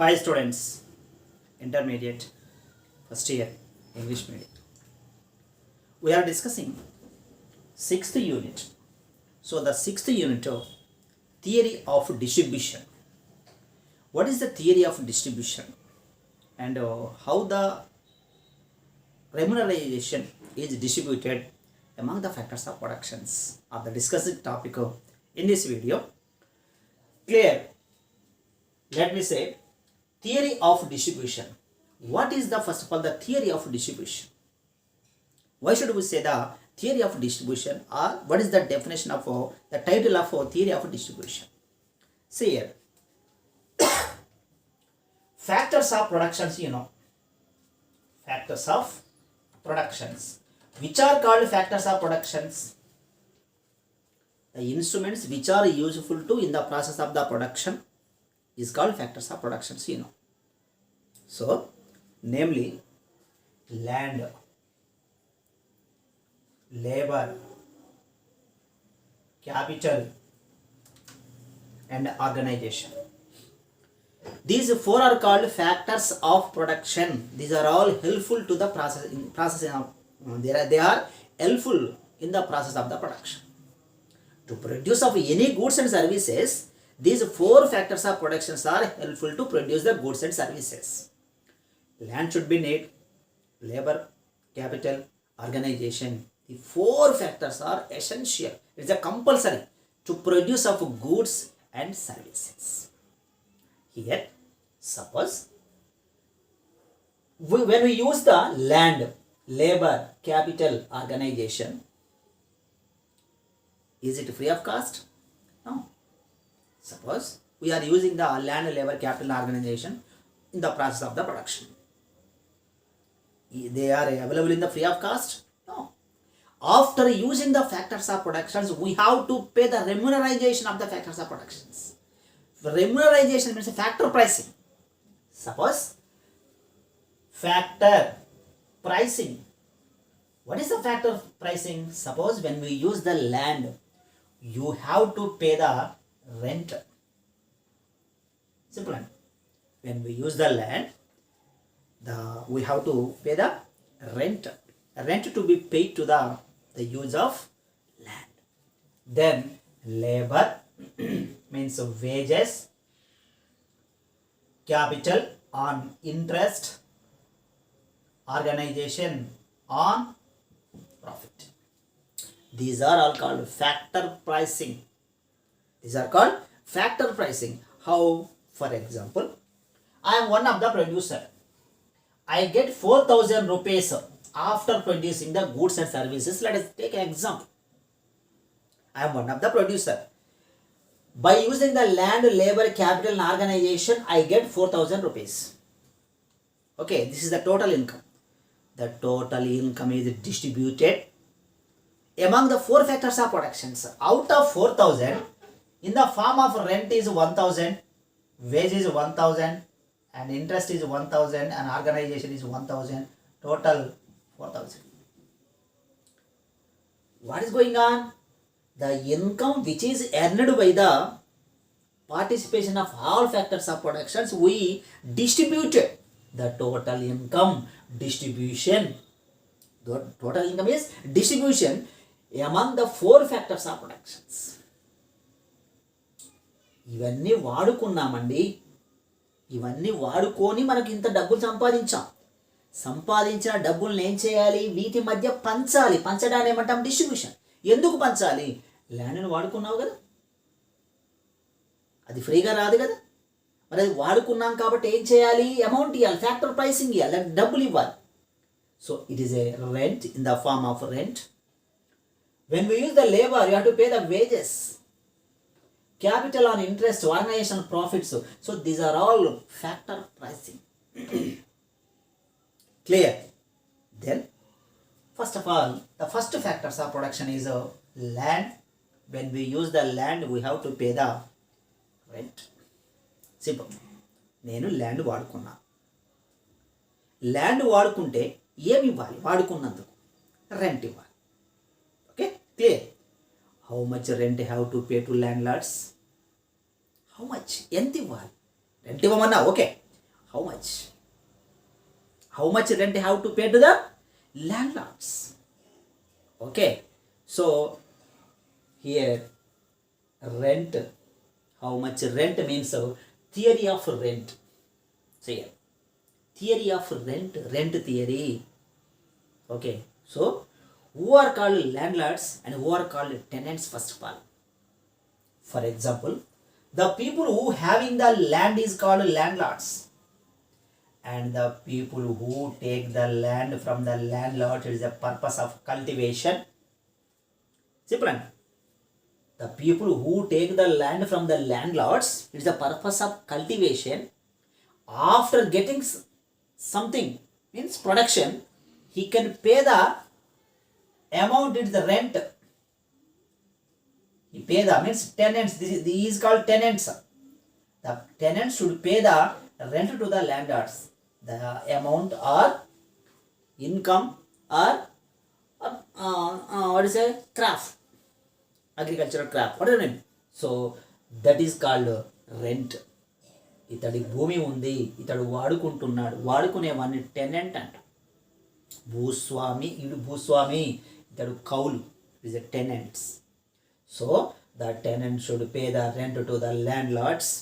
Hi students, intermediate, first year, English medium. We are discussing 6th unit. So the 6th unit of theory of distribution. What is the theory of distribution and how the remuneration is distributed among the factors of productions are the discussed topic in this video. Clear? Let me say theory of distribution. What is the first of all the theory of distribution? Why should we say the theory of distribution, or what is the definition of the title of theory of distribution? See here, factors of productions, factors of productions. Which are called factors of productions? The instruments which are useful to in the process of the production is called factors of productions, So, namely, land, labor, capital, and organization. These four are called factors of production. These are all helpful to the processing of. They are helpful in the process of the production. To produce of any goods and services, these four factors of productions are helpful to produce the goods and services. Land should be need, labor, capital, organization. The four factors are essential. It is a compulsory to produce of goods and services. Here, suppose when we use the land, labor, capital, organization, is it free of cost? No. Suppose we are using the land, labor, capital, organization in the process of the production. They are available in the free of cost? No. After using the factors of productions, we have to pay the remuneration of the factors of productions. The remuneration means factor pricing. Suppose factor pricing. What is the factor pricing? Suppose when we use the land, you have to pay the rent. Simple. When we use the land, we have to pay the rent. Rent to be paid to the use of land. Then labor means wages, capital on interest, organization on profit. These are all called factor pricing. These are called factor pricing. How? For example, I am one of the producer. I get 4,000 rupees after producing the goods and services. Let us take an example. I am one of the producer. By using the land, labor, capital and organization, I get 4,000 rupees. Okay, this is the total income. The total income is distributed among the four factors of productions. Out of 4,000, in the form of rent is 1,000, wage is 1,000, and interest is 1,000, and organization is 1,000. Total 4,000. What is going on? The income which is earned by the participation of all factors of productions, we distributed the total income distribution. The total income is distribution among the four factors of productions. ఇవన్నీ వాడుకున్నామండి. ఇవన్నీ వాడుకొని మనకి ఇంత డబ్బులు సంపాదించిన డబ్బుల్ని ఏం చేయాలి? వీటి మధ్య పంచాలి. పంచడాన్ని ఏమంటాం? డిస్ట్రిబ్యూషన్. ఎందుకు పంచాలి? ల్యాండ్ని వాడుకున్నావు కదా, అది ఫ్రీగా రాదు కదా, మరి అది వాడుకున్నాం కాబట్టి ఏం చేయాలి? అమౌంట్ ఇవ్వాలి, ఫ్యాక్టర్ ప్రైసింగ్ ఇవ్వాలి, డబ్బులు ఇవ్వాలి. So it is a rent in the form of rent. When we use the labour, you have to pay the wages. Capital on interest, organization profits. So these are all factor pricing. Clear? Then, first of all, the first factors of production is land. When we use the land, we have to pay the rent. Simple. నేను land వాడుకున్నా. Land వాడుకుంటే ఏమి ఇవ్వాలి? వాడుకున్నందుకు rent ఇవ్వాలి. Okay, clear? How much rent have to pay to landlords? How much? ఎంత ఇవ్వాలి? Rent ఇవ్వమన్నా okay, How much? How much rent you have to pay to the landlords? Okay, so here rent, how much rent means theory of rent. So here, theory of rent theory. Okay, so who are called landlords and who are called tenants first of all? For example, the people who having the land is called landlords, and the people who take the land from the landlord is the purpose of cultivation. Simple. The people who take the land from the landlords is the purpose of cultivation. After getting something, means production, he can pay the amount, it's the rent. He pay the, means tenants, this is called tenants. The tenants should pay the rent to the landlords. The amount or income or what is a craft, agricultural craft, what do you mean? So that is called rent. ఇతడి భూమి ఉంది, ఇతడు వాడుకుంటున్నాడు, వాడుకునేవాడిని tenant అంట. భూస్వామి, ఇడు భూస్వామి, ఇతడు కౌలు, is a tenants. So the tenant should pay the rent to the landlords.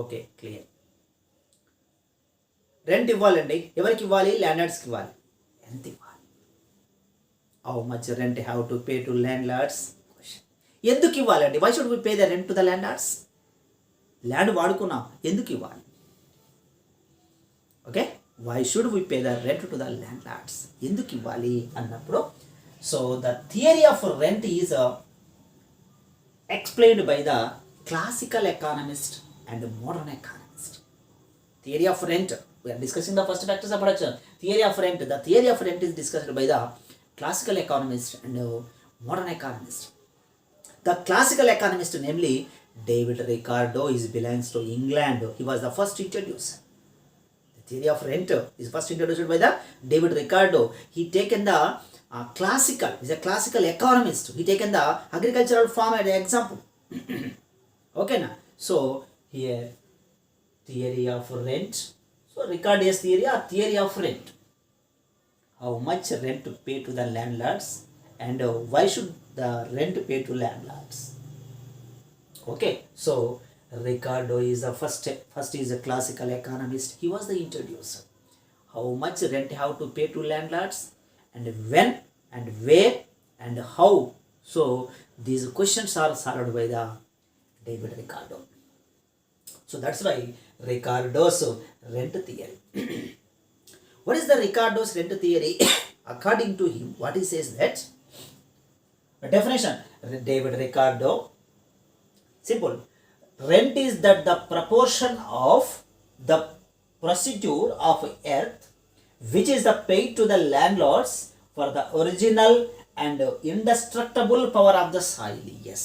Okay, clear. Rent ఇవ్వాలండి, ఎవరికి ఇవ్వాలి? ల్యాండ్ ఇవ్వాలి. ఎంత ఇవ్వాలి? How much rent have to pay to landlords? ఎందుకు ఇవ్వాలండి? Why should we pay the rent to the landlords? Land వాడుకున్నాం, ఎందుకు ఇవ్వాలి? Okay, why should we pay the rent to the landlords? ఎందుకు ఇవ్వాలి అన్నప్పుడు, so the theory of rent is explained by the classical economist and modern economist. Theory of rent, we are discussing the first factors of production. Theory of rent, the theory of rent is discussed by the classical economist and modern economist. The classical economist, namely David Ricardo, is belongs to England. He was the first introducer. The theory of rent is first introduced by the David Ricardo. He taken the classical, is a classical economist. He taken the agricultural farm as an example. Okay, now so here theory of rent. So Ricardo's theory or theory of rent. How much rent to pay to the landlords and why should the rent pay to landlords? Okay, so Ricardo is the first is a classical economist. He was the introducer. How much rent have to pay to landlords and when and where and how. So these questions are solved by the David Ricardo. So that's why Ricardo's rent theory. What is the Ricardo's rent theory? According to him, what he says that the definition, David Ricardo, simple. Rent is that the proportion of the procedure of earth which is the paid to the landlords for the original and indestructible power of the soil. Yes,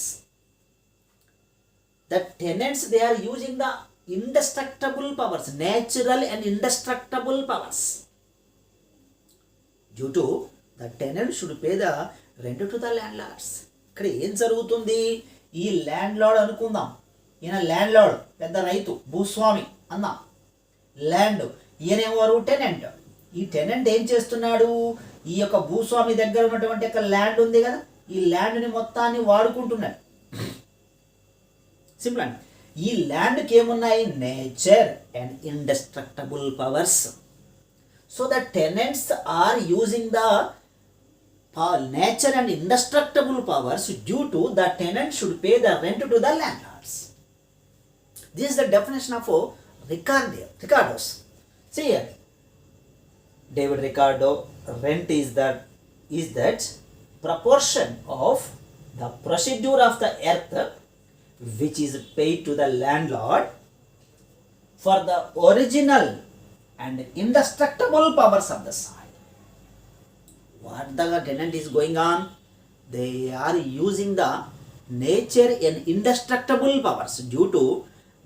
the tenants, they are using the indestructible powers, natural and indestructible powers. Due to the tenant should pay the rent to the landlords. ఇక్కడ ఏం జరుగుతుంది? ఈ land lord అనుకుందాం, ఈయన land lord, పెద్ద రైతు, భూస్వామి అన్నా. ల్యాండ్, ఈయనేవారు టెనెంట్. ఈ టెనెంట్ ఏం చేస్తున్నాడు? ఈ యొక్క భూస్వామి దగ్గర ఉన్నటువంటి యొక్క ల్యాండ్ ఉంది కదా, ఈ ల్యాండ్ని మొత్తాన్ని వాడుకుంటున్నాడు. సింపుల్ అండి. ఈ ల్యాండ్కి ఏమున్నాయి? Nature and indestructible powers. So the tenants are using the nature and indestructible powers. Due to the tenant should pay the rent to the landlords. This is the definition of Ricardo's. See here, David Ricardo, rent is that proportion of the procedure of the earth which is paid to the landlord for the original and indestructible powers of the soil. What the tenant is going on? They are using the nature and indestructible powers. Due to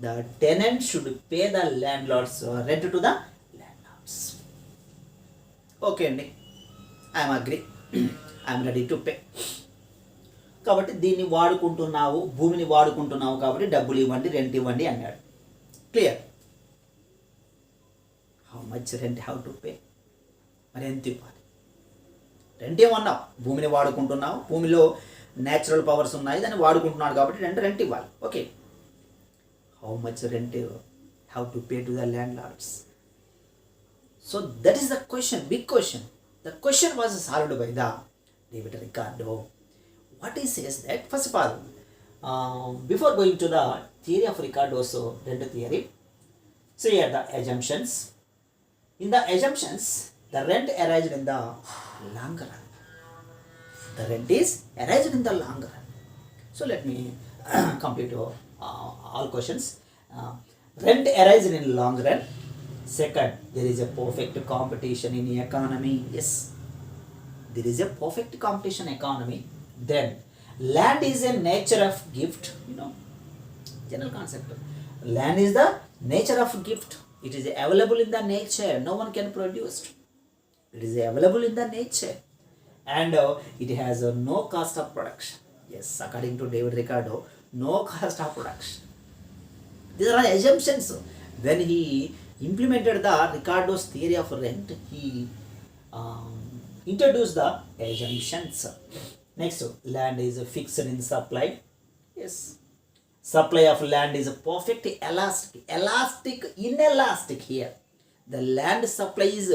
the tenant should pay the landlords rent to the landlords. Okay అండి, I am agree. I am ready to pay. కాబట్టి దీన్ని వాడుకుంటున్నావు, భూమిని వాడుకుంటున్నావు కాబట్టి డబ్బులు ఇవ్వండి, rent ఇవ్వండి అన్నాడు. Clear. Much rent have to pay, మరి ఎంత ఇవ్వాలి? రెంట్ ఏమన్నావు, భూమిని వాడుకుంటున్నావు, భూమిలో న్యాచురల్ పవర్స్ ఉన్నాయి, దాన్ని వాడుకుంటున్నాడు కాబట్టి రెంట్ ఇవ్వాలి. Okay, how much rent have to pay to the landlords? So that is the question, big question. The question was solved by the David Ricardo. What he says that, first of all, before going to the theory of Ricardo's rent theory, so here the assumptions. In the assumptions, the rent arised in the long run. The rent is arised in the long run. So let me complete all questions. Rent arised in long run. Second, there is a perfect competition in the economy. Yes, there is a perfect competition economy. Then, land is a nature of gift. General concept. Land is the nature of gift. It is available in the nature. No one can produce it. It is available in the nature. And it has no cost of production. Yes, according to David Ricardo, no cost of production. These are assumptions. When he implemented the Ricardo's theory of rent, he introduced the assumptions. Next, land is fixed in supply. Yes, supply of land is perfect elastic, inelastic here. The land supply is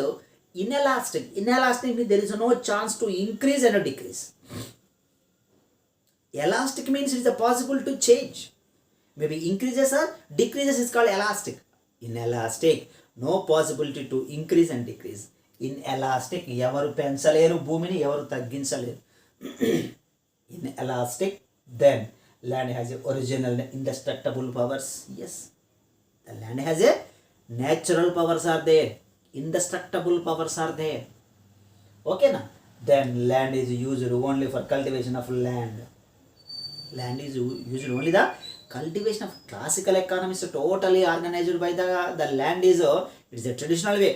inelastic. Inelastic means there is no chance to increase and decrease. Elastic means it is possible to change. Maybe increases or decreases is called elastic. Inelastic, no possibility to increase and decrease. Inelastic, ఎవరు పెంచలేరు భూమిని, ఎవరు తగ్గించలేరు. Inelastic, then land has a original indestructible powers. Yes, the land has a natural powers are there, indestructible powers are there. Okay na? Then land is used only for cultivation of land. Land is used only the cultivation of classical economists, totally organized by the land is it is a traditional way,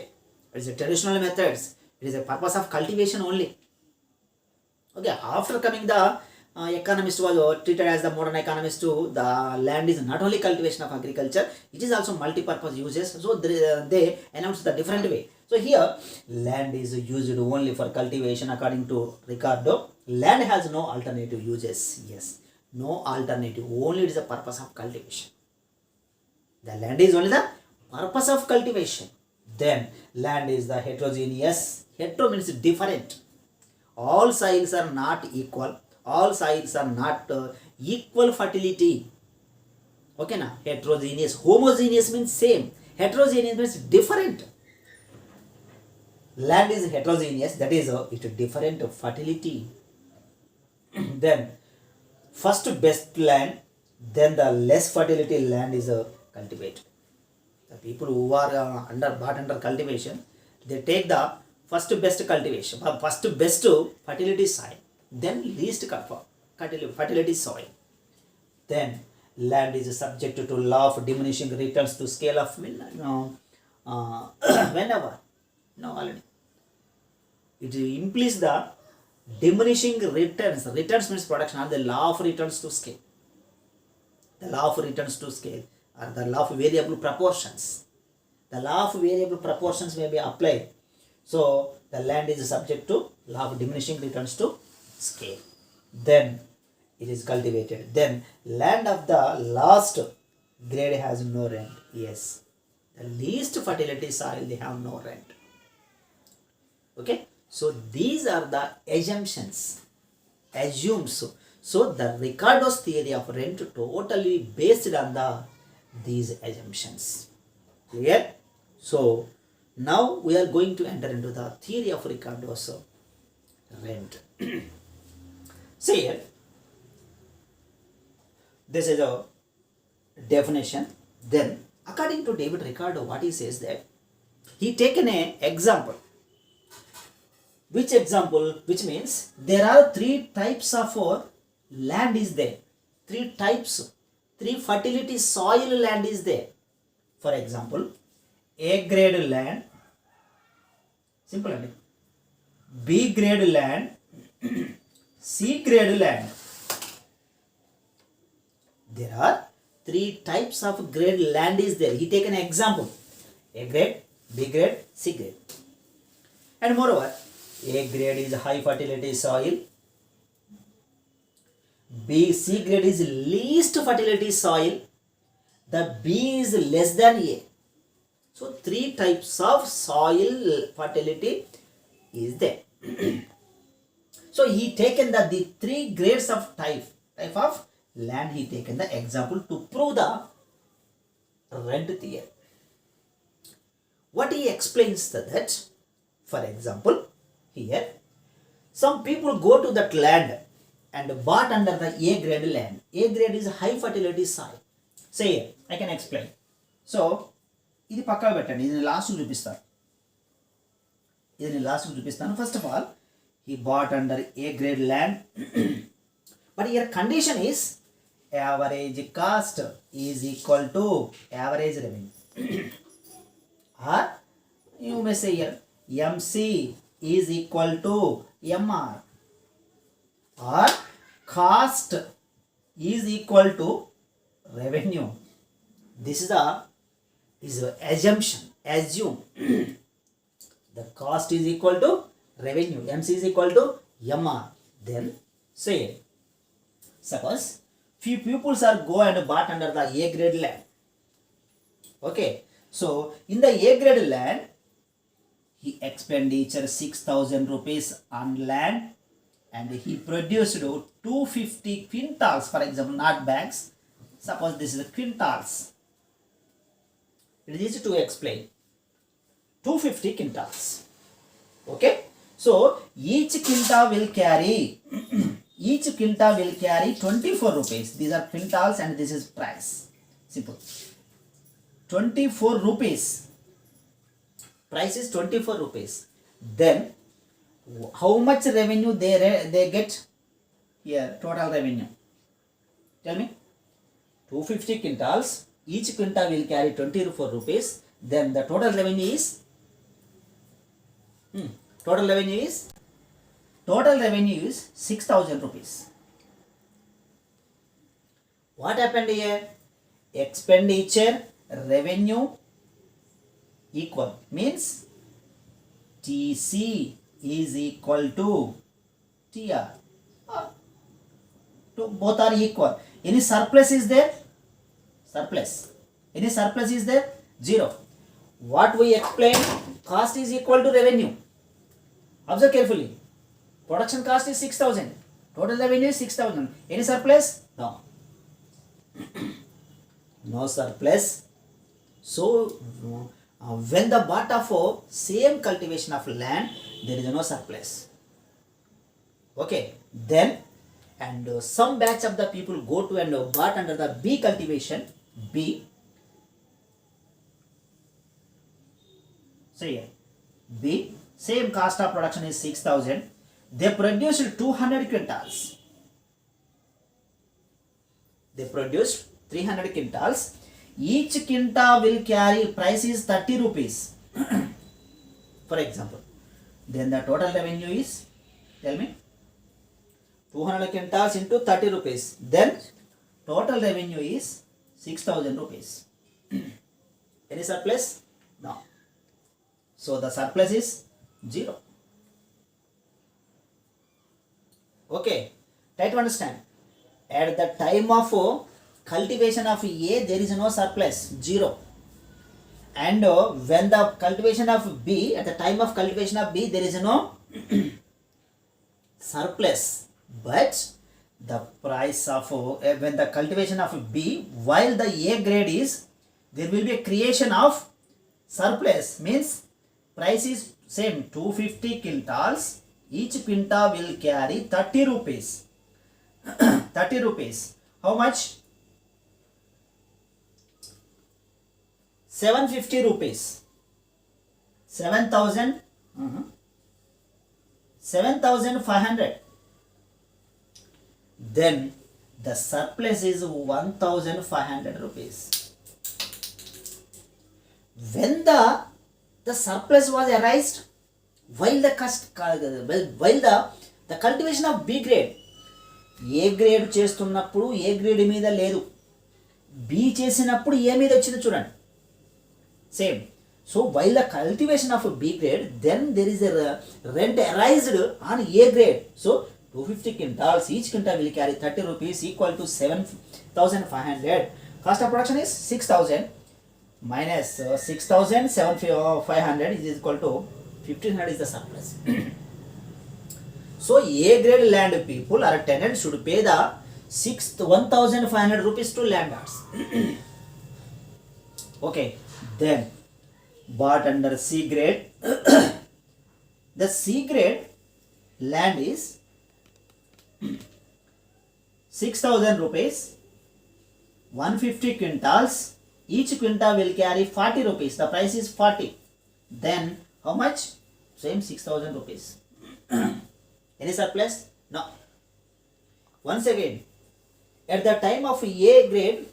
it is a traditional methods, it is a purpose of cultivation only. Okay, after coming the economist was treated as the modern economist too. The land is not only cultivation of agriculture, it is also multi-purpose uses. So they announced the different way. So here land is used only for cultivation according to Ricardo. Land has no alternative uses. Yes, no alternative, only it is the purpose of cultivation. The land is only the purpose of cultivation. Then land is the heterogeneous. Hetero means different. All soils are not equal. All soils are not equal fertility. Okay na? Heterogeneous. Homogeneous means same. Heterogeneous means different. Land is heterogeneous, that is it different fertility. Then first best land, then the less fertility land is cultivated. The people who are brought under cultivation, they take the first best cultivation, first best fertility soil, then least fertility soil. Then land is subject to law of diminishing returns to scale of whenever. Already it implies the diminishing returns. Returns means production, or the law of returns to scale. The law of returns to scale, or the law of variable proportions. The law of variable proportions may be applied. So the land is subject to law of diminishing returns to scale. Then it is cultivated. Then land of the last grade has no rent. Yes, the least fertility soil, they have no rent. Okay, so these are the assumptions, assumes. So the Ricardo's theory of rent totally based on these assumptions. Clear? So now we are going to enter into the theory of Ricardo's rent. See here, this is a definition. Then according to David Ricardo, what he says that he taken a example. Which example? Which means there are three types of land is there. Three types, three fertility soil land is there. For example, A grade land, simple and B grade land, C grade land. There are three types of grade land is there. He take an example. A grade, B grade, C grade. And moreover, A grade is high fertility soil, C grade is least fertility soil, the B is less than A. So 3 types of soil fertility is there. So he taken the 3 grades of type of land, he taken the example to prove the rent theory. What he explains that, for example, here some people go to that land and bought under the A grade land. A grade is high fertility soil. Say, I can explain. So, ఇది పక్కన పెట్టండి, ఇది last చూపిస్తాను. First of all, he bought under A grade land. But here condition is average cost is equal to average revenue. Or you may say here MC is equal to MR. Or cost is equal to revenue. This is the assumption. Assume the cost is equal to revenue. MC is equal to MR. Then say, suppose few pupils are go and bought under the A grade land. Okay. So in the A grade land, he expenditure 6,000 rupees on land and he produced 250 quintals, for example, not bags. Suppose this is quintals. It is easy to explain. 250 quintals. Okay. So each quintal will carry 24 rupees. These are quintals and this is price. Simple. 24 rupees. Price is 24 rupees. Then how much revenue they get here? Total revenue. Tell me. 250 quintals. Each quintal will carry 24 rupees. Then the total revenue is total revenue is 6,000 rupees. What happened here? Expenditure revenue equal means TC is equal to TR. Both are equal. Any surplus is there? Surplus. Any surplus is there? 0. What we explained? Cost is equal to revenue. Observe carefully. Production cost is 6,000. Total revenue is 6,000. Any surplus? No. No surplus. So when the bought of same cultivation of land, there is no surplus. Okay. Then and some batch of the people go to and bought under the B cultivation. B. So here B, same cost of production is 6,000. They produced 200 quintals. They produced 300 quintals. Each quintal will carry price is 30 rupees. For example. Then the total revenue is, tell me, 200 quintals into 30 rupees. Then total revenue is 6,000 rupees. Any surplus? No. So the surplus is 0. Okay. Try to understand. At the time of cultivation of A, there is no surplus, 0. And when the cultivation of B, at the time of cultivation of B, there is no surplus. But the price of when the cultivation of B, while the A grade is, there will be a creation of surplus. Means price is same, 250 quintals. Each quintal will carry 30 rupees. 30 rupees. How much? 750 rupees. 7,500. Then the surplus is 1,500 rupees. When the surplus was arised, while the cultivation of B grade, A grade చేస్తున్నప్పుడు A grade మీద లేదు, B చేసినప్పుడు A మీద వచ్చింది చూడండి. Same. So while the cultivation of a B grade, then there is a rent arised on A grade. So 250 quintals, each quintal will carry 30 rupees equal to 7,500. Cost of production is 6,000 minus 6,500 is equal to 1,500 is the surplus. So A grade land people or tenants should pay the 1,500 rupees to landlords. Okay, then bought under C grade. The C grade land is 6,000 rupees, 150 quintals, each quintal will carry 40 rupees, the price is 40. Then how much? Same 6,000 rupees. Any surplus? No. Once again, at the time of A grade,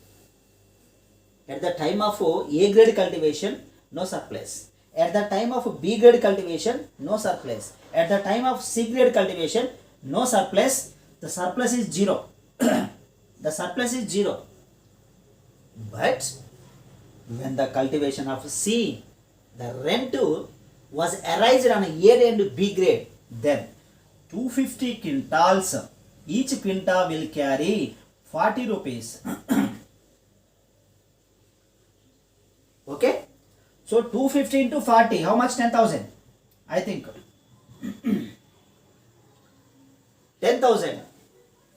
cultivation, no surplus. At the time of B grade cultivation, no surplus. At the time of C grade cultivation, no surplus. The surplus is 0. The surplus is 0. But when the cultivation of C, the rent was arised on A and B grade, then 250 quintals, each quintal will carry 40 rupees. Okay? So 250 into 40, how much? 10,000. I think 10,000.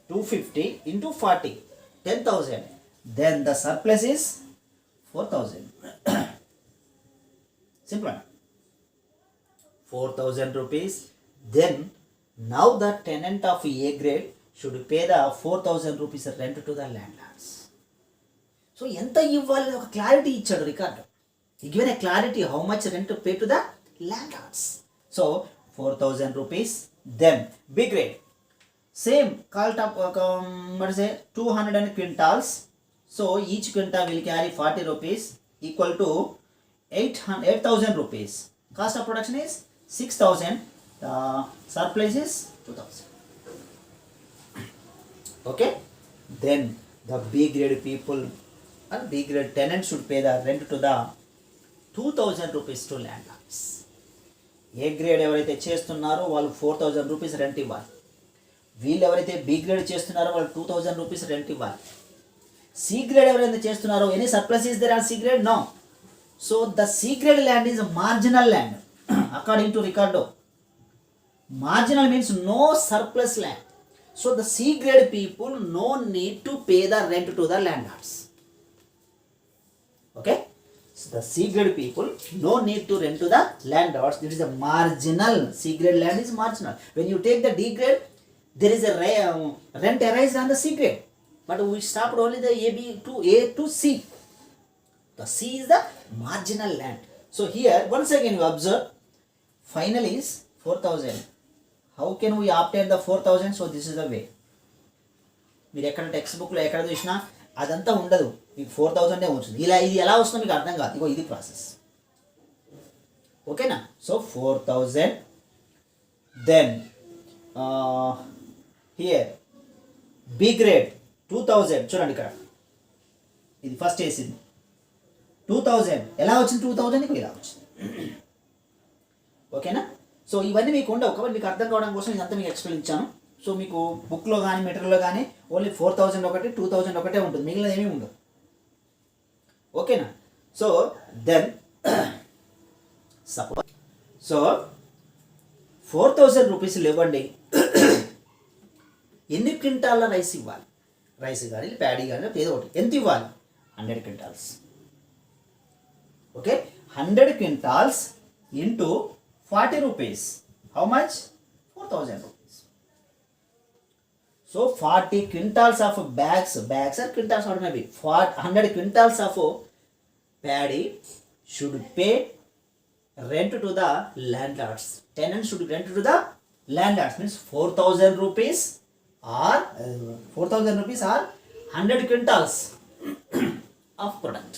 250 into 40, 10,000. Then the surplus is 4,000. Simple. 4,000 rupees. Then now the tenant of A grade should pay the 4,000 rupees rent to the landlords. So ఎంత ఇవ్వాలి ఒక clarity ఇచ్చాడు record. He given a clarity how much rent to pay to the landlords. So 4,000 rupees. Then B grade. Same call top what is it, 200 quintals. So each quintal will carry 40 rupees equal to 8,000 rupees. Cost of production is 6,000. The surplus is 2,000. Okay. Then the B grade people and B grade tenants should pay the rent to the 2,000 rupees to landlords. A grade ఎవరైతే చేస్తున్నారో వాళ్ళు 4,000 rupees rent ఇవ్వాలి. వీళ్ళు ఎవరైతే B grade చేస్తున్నారో వాళ్ళు 2,000 rupees rent ఇవ్వాలి. C grade ఎవరైతే చేస్తున్నారో any surplus is there on C grade? No. So the C grade land is marginal land according to Ricardo. Marginal means no surplus land. So the C grade people no need to pay the rent to the landlords. Okay, so the C grade people no need to rent to the landlords. This is a marginal. C grade land is marginal. When you take the D grade, there is a rent arised on the C grade, but we stopped only the A to C. The C is the marginal land. So here once again you observe final is 4,000. How can we obtain the 4,000? So this is the way. మీరు ఎక్కడ text బుక్లో ఎక్కడ చూసినా అదంతా ఉండదు, మీకు 4,000 వచ్చింది. ఇలా ఇది ఎలా వస్తుందో మీకు అర్థం కాదు. ఇగో ఇది ప్రాసెస్. ఓకేనా? So 4,000. Then here B grade 2,000. చూడండి ఇక్కడ ఇది ఫస్ట్ వేసింది 2,000. ఎలా వచ్చింది 2,000? నీకు ఇలా వచ్చింది. ఓకేనా? సో ఇవన్నీ మీకు ఉండవు కాబట్టి మీకు అర్థం కావడం కోసం ఇదంతా మీకు ఎక్స్ప్లెయిన్ ఇచ్చాను. సో మీకు బుక్లో కానీ మెటీరియల్లో కానీ ఓన్లీ 4,000 ఒకటి 2,000 ఒకటే ఉంటుంది, మిగిలిన ఏమీ ఉండదు. ఓకేనా? సో దెన్ సపోజ్ 4,000 రూపీస్లు ఇవ్వండి. ఎన్ని క్వింటాల రైస్ ఇవ్వాలి? రైస్ కానీ ప్యాడీ కానీ ఏదో ఒకటి ఎంత ఇవ్వాలి? 100 quintals. Okay, 100 quintals into 40 rupees. How much? 4,000 rupees. So 40 quintals of bags or quintals, what may be, 100 quintals of paddy should pay rent to the landlords. Tenants should rent to the landlords, means 4,000 rupees or 100 quintals of product.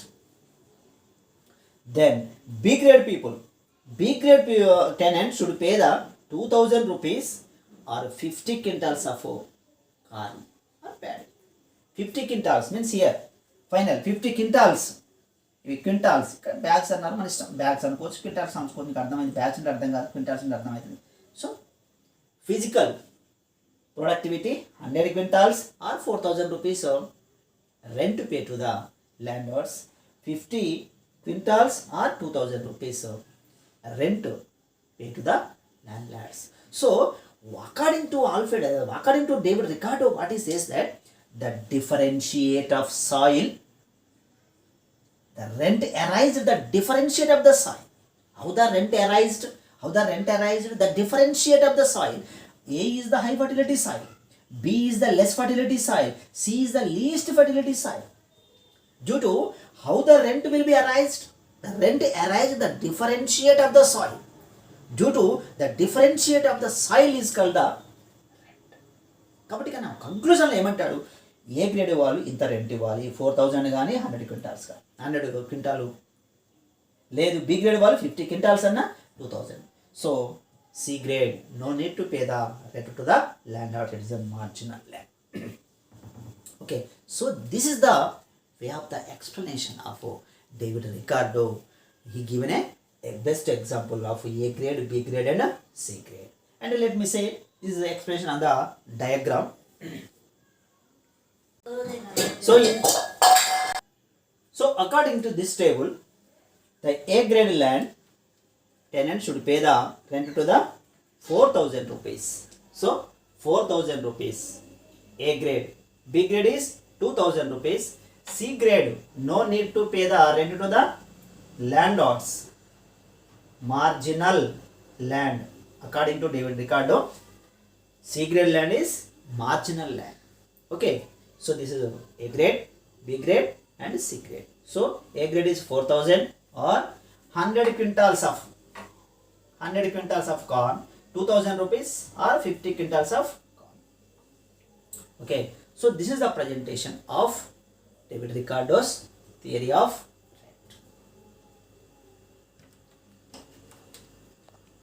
Then B grade people, B grade tenants should pay the 2,000 rupees or 50 quintals of corn or paddy. 50 quintals means here final 50 quintals ఇవి quintals, ఇక్కడ bags అన్నారు మన ఇష్టం, bags అనుకోవచ్చు, quintals అనుకోవచ్చు, మీకు అర్థమైంది. Bags అంటే అర్థం కాదు, క్వింటాల్స్ అంటే అర్థమవుతుంది. So physical productivity 100 quintals or 4,000 rupees rent pay to the landlords. 50 quintals or 2,000 rupees rent pay to the landlords. So according to Alfred, according to David Ricardo, what he says that the differentiate of soil, the rent arised, the differentiate of the soil. How the rent arised? How the rent arised? The differentiate of the soil. A is the high fertility soil, B is the less fertility soil, C is the least fertility soil. Due to how the rent will be arised? The rent arised the differentiate of the soil. Due to the differentiate of the soil is called the rent. కాబట్టి కానీ కంక్లూజన్లో ఏమంటాడు, A grade వాళ్ళు ఇంత rent ఇవ్వాలి, 4,000 కానీ 100 quintals కానీ 100 quintal, లేదు B grade వాళ్ళు 50 క్వింటాల్స్ అన్న 2,000. So C grade no need to pay the rent to the landlord, it is a marginal land. Okay, so this is the way of the explanation of David Ricardo. He given a best example of A grade, B grade and C grade. And let me say, this is the explanation on the diagram. So according to this table, the A grade land tenant should pay the rent to the 4,000 rupees. So 4,000 rupees. A grade. B grade is 2,000 rupees. C grade no need to pay the rent to the landlords. Marginal land. According to David Ricardo, C grade land is marginal land. Okay. So this is A grade, B grade and C grade. So A grade is 4,000 or 100 quintals of corn, 2,000 rupees or 50 quintals of corn. Okay. So this is the presentation of David Ricardo's theory of